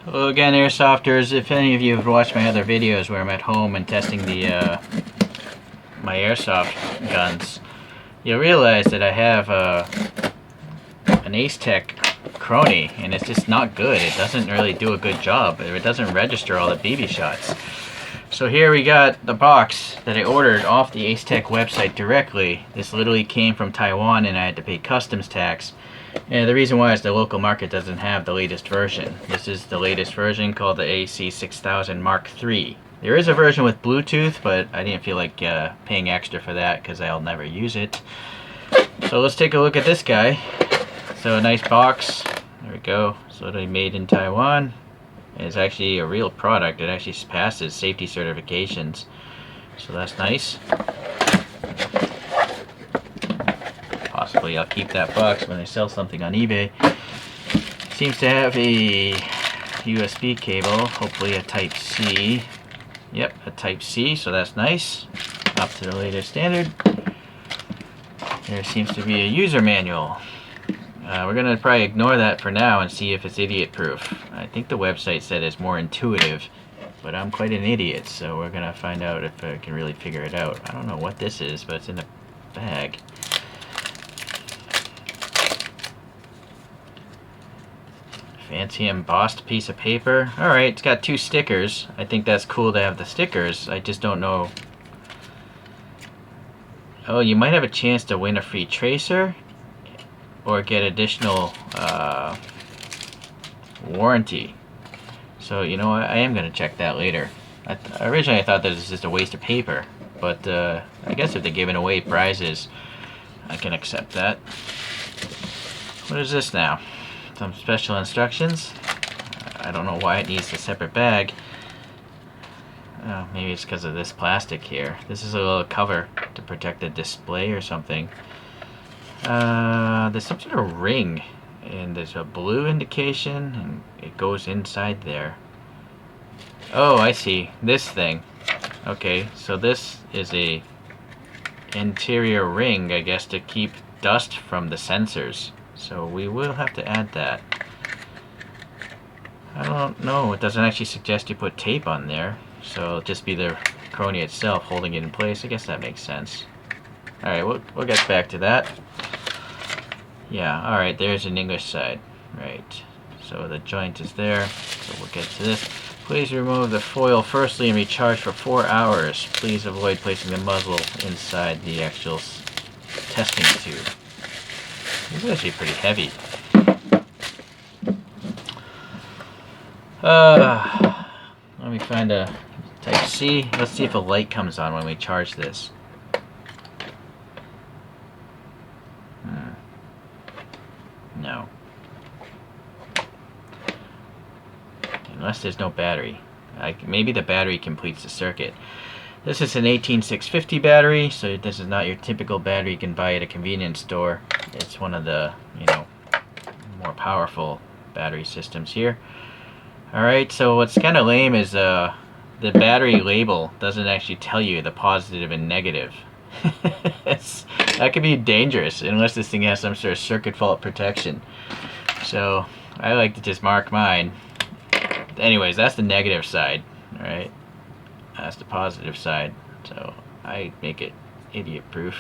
Hello again, Airsofters. If any of you have watched my other videos where I'm at home and testing the my Airsoft guns, you'll realize that I have an Acetech chrony, and it's just not good. It doesn't really do a good job. It doesn't register all the BB shots. So here we got the box that I ordered off the Acetech website directly. This literally came from Taiwan, and I had to pay customs tax. And the reason why is the local market doesn't have the latest version. This is the latest version called the AC6000MKIII. There is a version with Bluetooth, but I didn't feel like paying extra for that because I'll never use it. So let's take a look at this guy. So a nice box. There we go. It's literally made in Taiwan. And it's actually a real product. It actually passes safety certifications. So that's nice. Possibly I'll keep that box when I sell something on eBay. Seems to have a USB cable, hopefully a Type C. Yep, a Type C, so that's nice. Up to the latest standard. There seems to be a user manual. We're going to probably ignore that for now and see if it's idiot proof. I think the website said it's more intuitive, but I'm quite an idiot, so we're going to find out if I can really figure it out. I don't know what this is, but it's in a bag. Fancy embossed piece of paper. Alright, it's got 2 stickers. I think that's cool to have the stickers. I just don't know. Oh, you might have a chance to win a free tracer or get additional warranty. So, you know what? I am going to check that later. Originally I thought that was just a waste of paper, but I guess if they're giving away prizes, I can accept that. What is this now? Some special instructions. I don't know why it needs a separate bag. Oh, maybe it's because of this plastic here. This is a little cover to protect the display or something. There's some sort of ring, and there's a blue indication, and it goes inside there. Oh, I see. This thing. Okay, so this is a interior ring, I guess, to keep dust from the sensors. So we will have to add that. I don't know, it doesn't actually suggest you put tape on there. So it'll just be the chrony itself holding it in place. I guess that makes sense. Alright, we'll get back to that. Yeah, alright, there's an English side. Right. So the joint is there. So we'll get to this. Please remove the foil firstly and recharge for 4 hours. Please avoid placing the muzzle inside the actual testing tube. This is actually pretty heavy. Let me find a Type C. Let's see if a light comes on when we charge this. No. Unless there's no battery. Maybe the battery completes the circuit. This is an 18650 battery, so this is not your typical battery you can buy at a convenience store. It's one of the, you know, more powerful battery systems here. Alright, so what's kind of lame is the battery label doesn't actually tell you the positive and negative. That could be dangerous unless this thing has some sort of circuit fault protection. So I like to just mark mine. Anyways, that's the negative side. Alright. That's the positive side, so I make it idiot proof.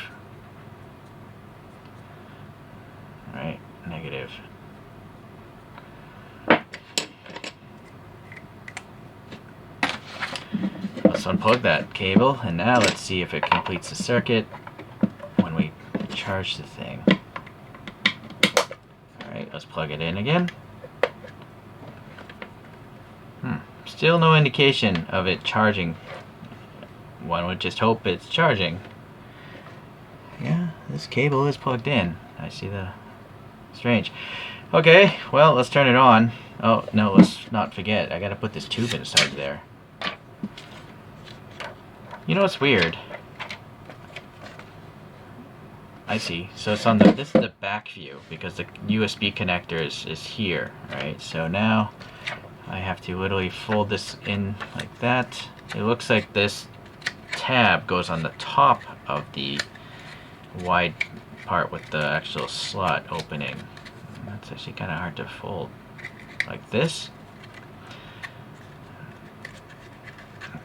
Alright, negative. Let's unplug that cable, and now let's see if it completes the circuit when we charge the thing. Alright, let's plug it in again. Still no indication of it charging. One would just hope it's charging. Yeah, this cable is plugged in. I see the... Strange. Okay, well, let's turn it on. Oh, no, let's not forget. I gotta put this tube inside there. You know what's weird? I see. So it's on the... This is the back view, because the USB connector is here, right? So now I have to literally fold this in like that. It looks like this tab goes on the top of the wide part with the actual slot opening. That's actually kind of hard to fold like this.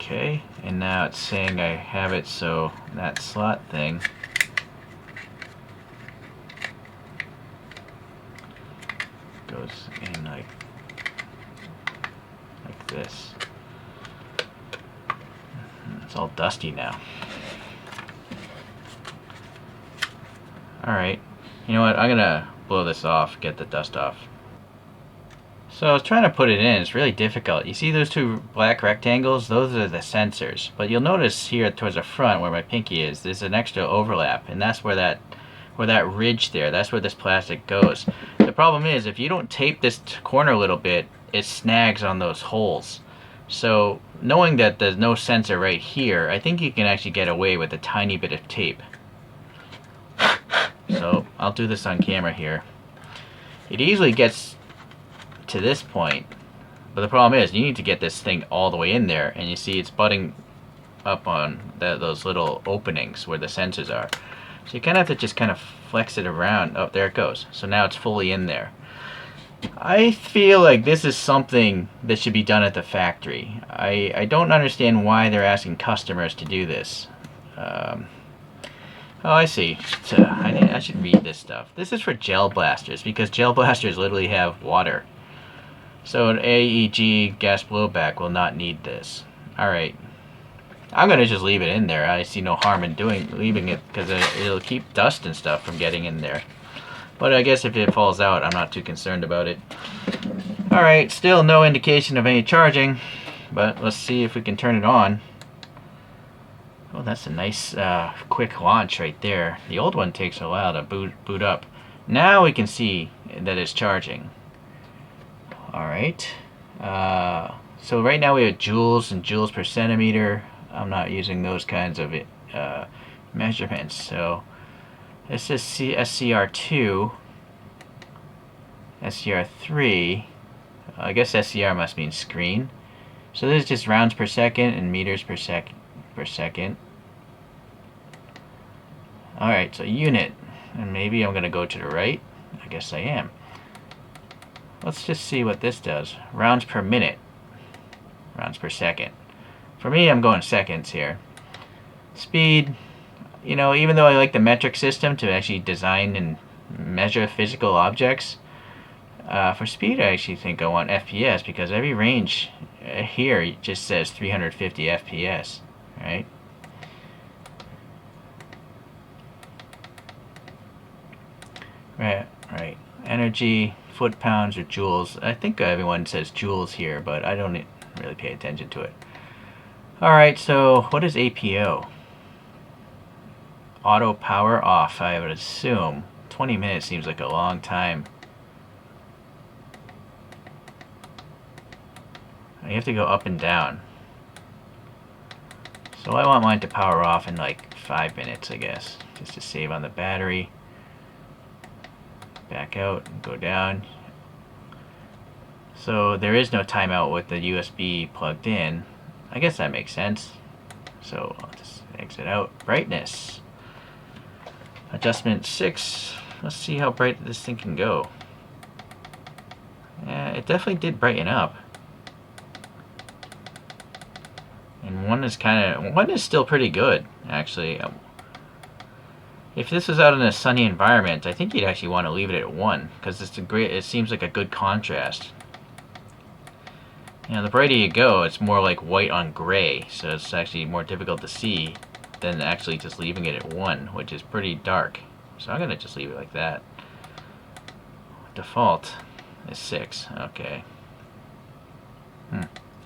Okay, and now it's saying I have it so that slot thing goes in like this. It's all dusty now. Alright, you know what, I'm gonna blow this off, get the dust off. So I was trying to put it in, it's really difficult. You see those two black rectangles? Those are the sensors. But you'll notice here towards the front where my pinky is, there's an extra overlap, and that's where that ridge there, that's where this plastic goes. The problem is, if you don't tape this corner a little bit, it snags on those holes. So knowing that there's no sensor right here, I think you can actually get away with a tiny bit of tape. So I'll do this on camera here. It easily gets to this point, but the problem is you need to get this thing all the way in there, and you see it's butting up on those little openings where the sensors are. So you kind of have to just kind of flex it around. Oh, there it goes. So now it's fully in there. I feel like this is something that should be done at the factory. I don't understand why they're asking customers to do this. Oh, I see. I should read this stuff. This is for gel blasters, because gel blasters literally have water. So an AEG gas blowback will not need this. Alright. I'm going to just leave it in there. I see no harm in leaving it, because it'll keep dust and stuff from getting in there. But I guess if it falls out, I'm not too concerned about it. Alright, still no indication of any charging, but let's see if we can turn it on. Oh, that's a nice quick launch right there. The old one takes a while to boot up. Now we can see that it's charging. Alright. So right now we have joules and joules per centimeter. I'm not using those kinds of measurements. So this is SCR2, SCR3. I guess SCR must mean screen. So this is just rounds per second and meters per second. Alright, so unit. And maybe I'm going to go to the right. I guess I am. Let's just see what this does. Rounds per minute. Rounds per second. For me, I'm going seconds here. Speed. You know, even though I like the metric system to actually design and measure physical objects, for speed I actually think I want FPS, because every range here just says 350 FPS, right? Right. Energy, foot-pounds, or joules. I think everyone says joules here, but I don't really pay attention to it. Alright, so what is APO? Auto power off, I would assume. 20 minutes seems like a long time. You have to go up and down. So I want mine to power off in like 5 minutes, I guess, just to save on the battery. Back out and go down. So there is no timeout with the USB plugged in. I guess that makes sense. So I'll just exit out. Brightness. Adjustment 6. Let's see how bright this thing can go. Yeah, it definitely did brighten up. And one is still pretty good, actually. If this was out in a sunny environment, I think you'd actually want to leave it at 1, because it seems like a good contrast. You know, the brighter you go, it's more like white on gray, so it's actually more difficult to see than actually just leaving it at 1, which is pretty dark. So I'm going to just leave it like that. Default is 6, okay.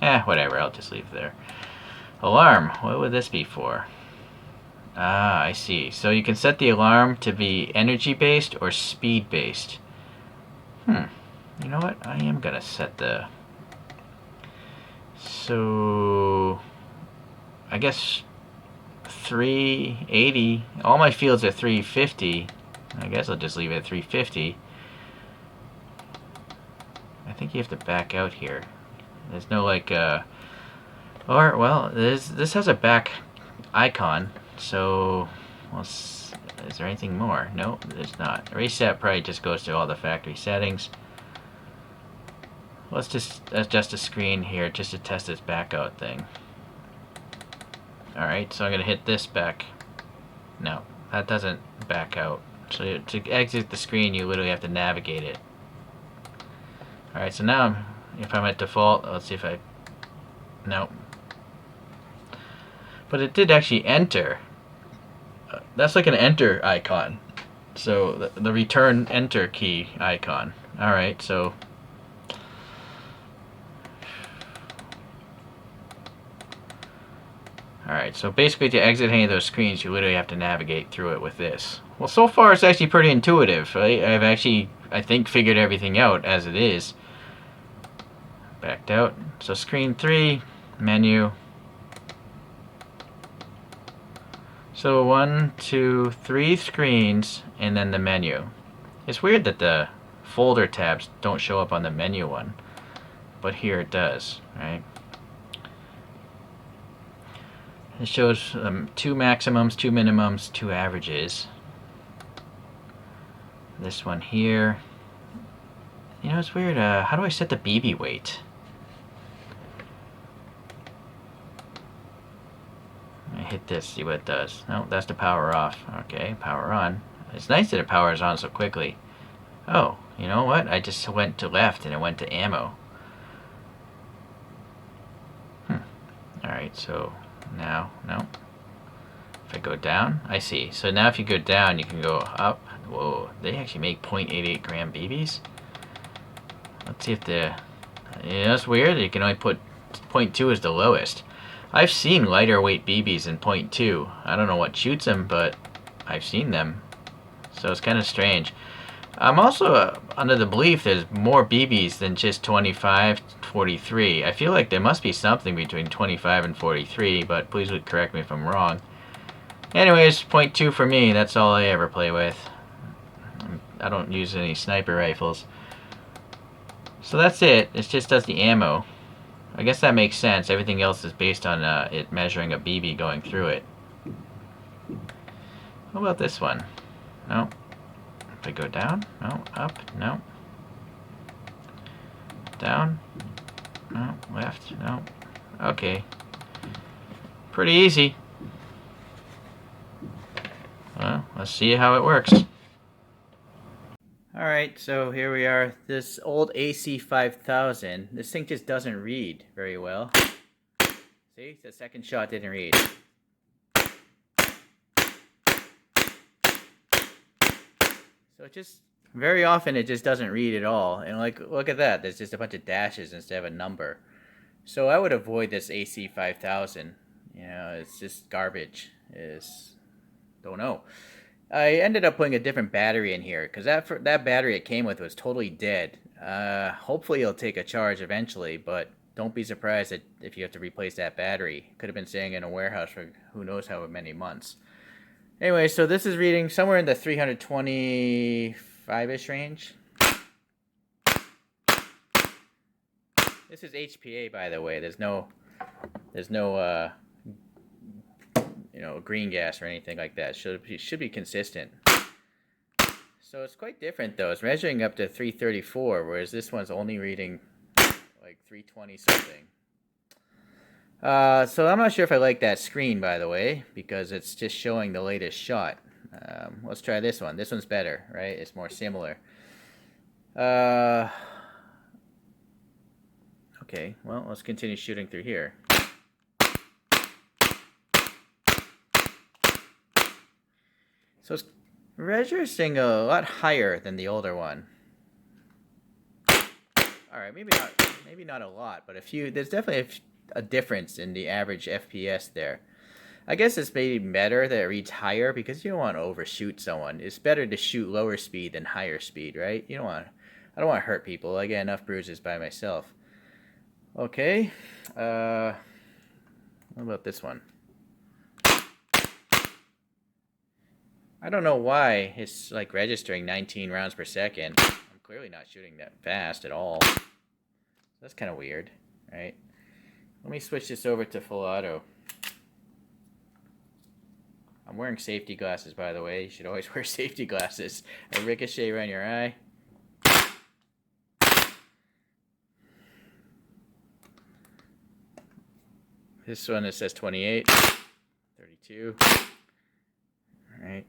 Whatever, I'll just leave it there. Alarm, what would this be for? Ah, I see. So you can set the alarm to be energy-based or speed-based. You know what? I am going to set the... So... I guess 380. All my fields are 350. I guess I'll just leave it at 350. I think you have to back out here. There's no like... Or, well, this has a back icon. So, well, is there anything more? No, there's not. Reset probably just goes to all the factory settings. Let's just adjust the screen here just to test this back out thing. Alright, so I'm going to hit this back. No, that doesn't back out. So to exit the screen, you literally have to navigate it. Alright, so now if I'm at default, let's see if I... No. But it did actually enter. That's like an enter icon. So the return enter key icon. Alright, so... Alright, so basically to exit any of those screens, you literally have to navigate through it with this. Well, so far it's actually pretty intuitive. Right? I've actually, I think, figured everything out as it is. Backed out. So screen 3, menu. So 1, 2, 3 screens, and then the menu. It's weird that the folder tabs don't show up on the menu one, but here it does, right? It shows 2 maximums, 2 minimums, 2 averages. This one here. You know, it's weird. How do I set the BB weight? I hit this, see what it does. No, that's the power off. Okay, power on. It's nice that it powers on so quickly. Oh, you know what? I just went to left and it went to ammo. Alright, so now, no. If I go down, I see. So now if you go down, you can go up. Whoa, they actually make 0.88 gram BBs? Let's see if the... Yeah, that's weird. You can only put 0.2 as the lowest. I've seen lighter weight BBs in 0.2. I don't know what shoots them, but I've seen them. So it's kind of strange. I'm also under the belief there's more BBs than just 25, 43. I feel like there must be something between 25 and 43, but please correct me if I'm wrong. Anyways, 0.2 for me. That's all I ever play with. I don't use any sniper rifles. So that's it. It just does the ammo. I guess that makes sense. Everything else is based on it measuring a BB going through it. What about this one? No. If I go down? No. Up? No. Down? No. Left? No. Okay. Pretty easy. Well, let's see how it works. Alright, so here we are. This old AC6000. This thing just doesn't read very well. See? The second shot didn't read. So it just, very often it just doesn't read at all. And like, look at that. There's just a bunch of dashes instead of a number. So I would avoid this AC6000. You know, it's just garbage. Don't know. I ended up putting a different battery in here because that battery it came with was totally dead. Hopefully it'll take a charge eventually, but don't be surprised if you have to replace that battery. Could have been sitting in a warehouse for who knows how many months. Anyway, so this is reading somewhere in the 325-ish range. This is HPA, by the way. There's no you know, green gas or anything like that. Should be consistent. So it's quite different though. It's measuring up to 334, whereas this one's only reading like 320 something. So I'm not sure if I like that screen, by the way, because it's just showing the latest shot. Let's try this one. This one's better, right? It's more similar. Okay, well, let's continue shooting through here. So it's registering a lot higher than the older one. Alright, maybe not a lot, but there's definitely a difference in the average FPS there. I guess it's maybe better that it reads higher because you don't want to overshoot someone. It's better to shoot lower speed than higher speed, right? I don't want to hurt people. I get enough bruises by myself. Okay. What about this one? I don't know why it's like registering 19 rounds per second. I'm clearly not shooting that fast at all. That's kind of weird, right? Let me switch this over to full auto. I'm wearing safety glasses, by the way. You should always wear safety glasses. A ricochet around your eye. This one, it says 28. Take two. Alright.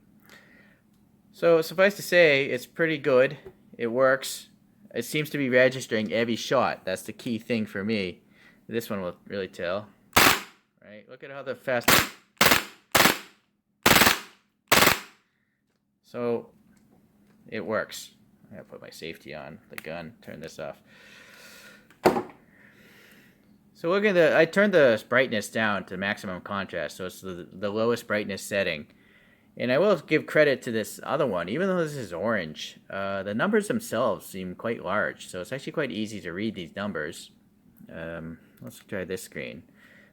So suffice to say, it's pretty good. It works. It seems to be registering every shot. That's the key thing for me. This one will really tell. Right? Look at how the fast. So it works. I gotta put my safety on the gun. Turn this off. So look at I turned the brightness down to maximum contrast, so it's the lowest brightness setting. And I will give credit to this other one, even though this is orange. The numbers themselves seem quite large, so it's actually quite easy to read these numbers. Let's try this screen.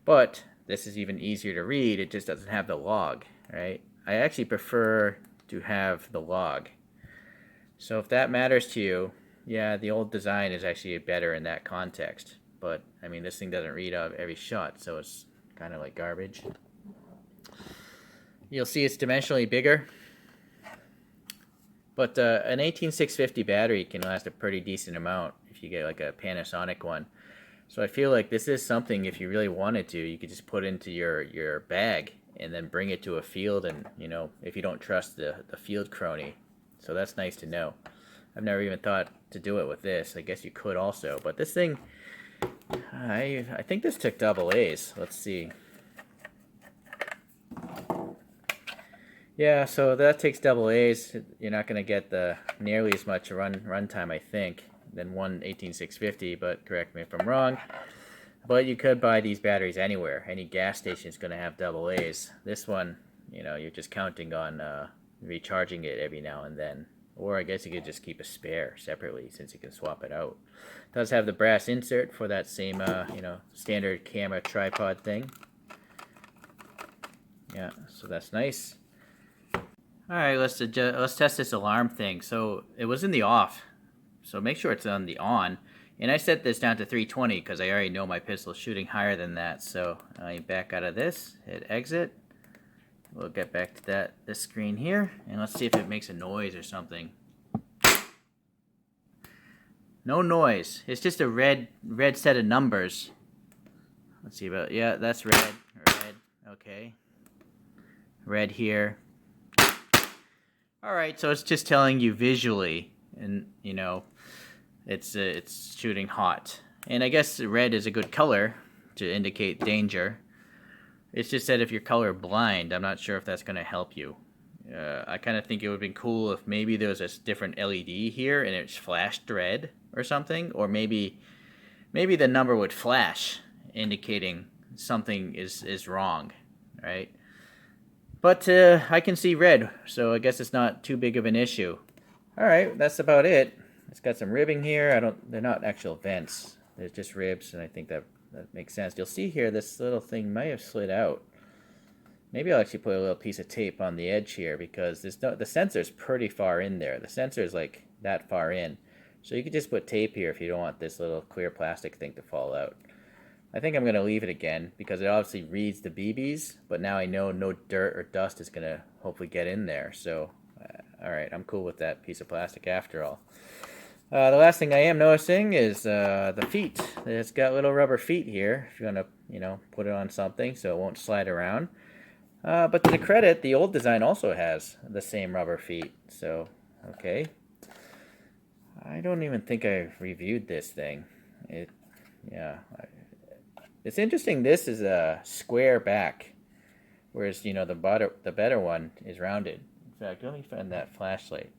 But this is even easier to read, it just doesn't have the log, right? I actually prefer to have the log. So if that matters to you, yeah, the old design is actually better in that context. But, I mean, this thing doesn't read out every shot, so it's kind of like garbage. You'll see it's dimensionally bigger. But an 18650 battery can last a pretty decent amount if you get like a Panasonic one. So I feel like this is something, if you really wanted to, you could just put into your bag and then bring it to a field, and, you know, if you don't trust the field chrony. So that's nice to know. I've never even thought to do it with this. I guess you could also. But this thing, I think this took double A's. Let's see. Yeah, so that takes double A's. You're not going to get nearly as much run time, I think, than one 18650, but correct me if I'm wrong. But you could buy these batteries anywhere. Any gas station is going to have double A's. This one, you know, you're just counting on recharging it every now and then. Or I guess you could just keep a spare separately, since you can swap it out. It does have the brass insert for that same, you know, standard camera tripod thing. Yeah, so that's nice. Alright, let's test this alarm thing. So it was in the off, so make sure it's on the on. And I set this down to 320 because I already know my pistol is shooting higher than that. So I back out of this, hit exit. We'll get back to this screen here, and let's see if it makes a noise or something. No noise. It's just a red set of numbers. Let's see about, yeah, that's red. Okay. Red here. Alright, so it's just telling you visually, and, you know, it's shooting hot. And I guess red is a good color to indicate danger. It's just that if you're color blind, I'm not sure if that's going to help you. I kind of think it would have been cool if maybe there was a different LED here and it flashed red or something. Or maybe the number would flash, indicating something is wrong, right? But I can see red, so I guess it's not too big of an issue. Alright, that's about it. It's got some ribbing here. They're not actual vents. They're just ribs, and I think that makes sense. You'll see here this little thing might have slid out. Maybe I'll actually put a little piece of tape on the edge here, because the sensor's pretty far in there. The sensor is like that far in. So you could just put tape here if you don't want this little clear plastic thing to fall out. I think I'm going to leave it again, because it obviously reads the BBs, but now I know no dirt or dust is going to hopefully get in there. So, alright, I'm cool with that piece of plastic after all. The last thing I am noticing is the feet. It's got little rubber feet here, if you want to, you know, put it on something so it won't slide around. But to the credit, the old design also has the same rubber feet. So, okay. I don't even think I've reviewed this thing. It's interesting. This is a square back, whereas, you know, the better one is rounded. In fact, let me find that flashlight.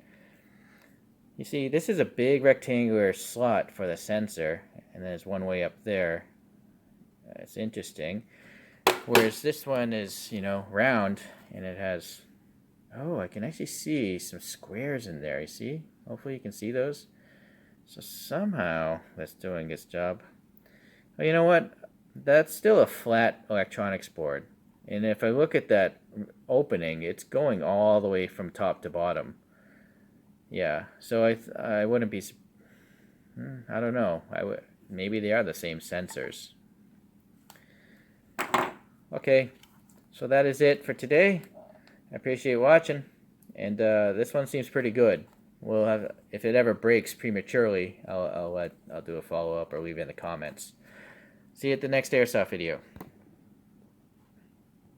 You see, this is a big rectangular slot for the sensor, and then there's one way up there. It's interesting. Whereas this one is, you know, round, and it has, oh, I can actually see some squares in there, you see? Hopefully you can see those. So somehow that's doing its job. Well, you know what? That's still a flat electronics board. And if I look at that opening, it's going all the way from top to bottom. Yeah, so I wouldn't be, I don't know. Maybe they are the same sensors. Okay, so that is it for today. I appreciate watching, and this one seems pretty good. We'll have, if it ever breaks prematurely, I'll do a follow-up or leave it in the comments. See you at the next Airsoft video.